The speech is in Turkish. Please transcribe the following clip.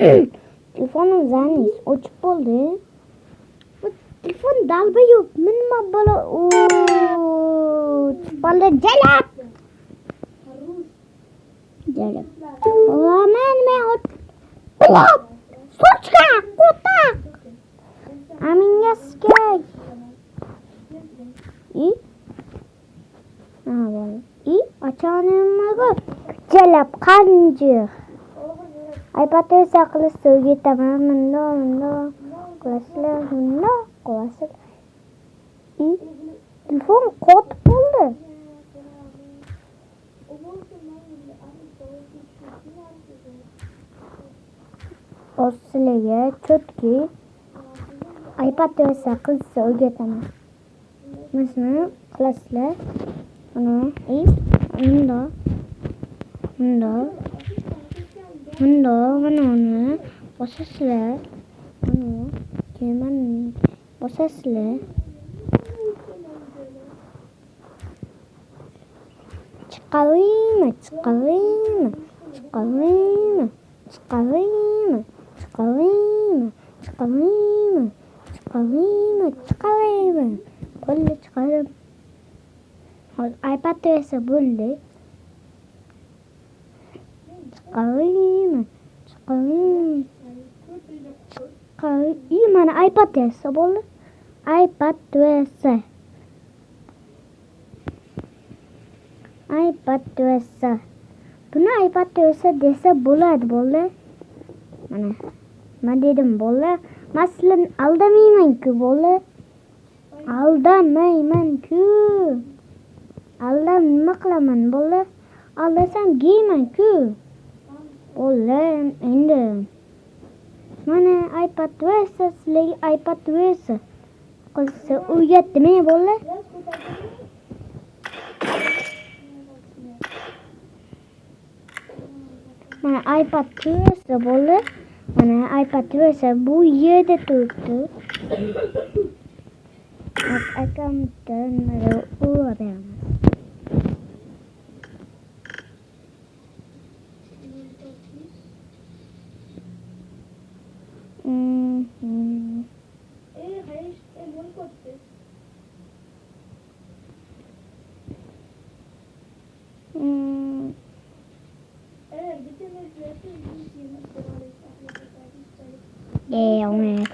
Telefonum zanis o'chib bo'ldi. Bu telefon dalba yo'q. Nima bola? Bola jalab. Jalab. Aman men Kulop. Sochka, kotak. Amingaskay. Açanıma jalab qanjiq. iPad esa qilishsa o'rgataman. Munda qilasizlar, munda qilasizlar. Telefon qotib bo'ldi. Sizlarga chotki iPad esa qilishsa o'rgataman. Mana qilasizlar. Mana mana bosasizlar. Keyin bosasizlar. Chiqavaymi. Qo'lni chiqarib. iPad esa bo'ldi. Chiqavaymi. Mana iPad esa bo'ldi. iPad esa. Buni iPad esa desa bo'ladi. Mana dedim bo'ldi. Men sizlarni aldamayman-ku bo'ldi. Aldamayman-ku. Aldam nima qilaman bo'ldi? Aldasam giyman-ku. Bo'ldi endi. Mana iPad esa sizlarga iPad esa qilsa o'rgatdimi bo'ldi? Mana iPad esa bo'ldi. Mana iPad esa bu yerda turibdi. Akamdan o'rayman. Yeah,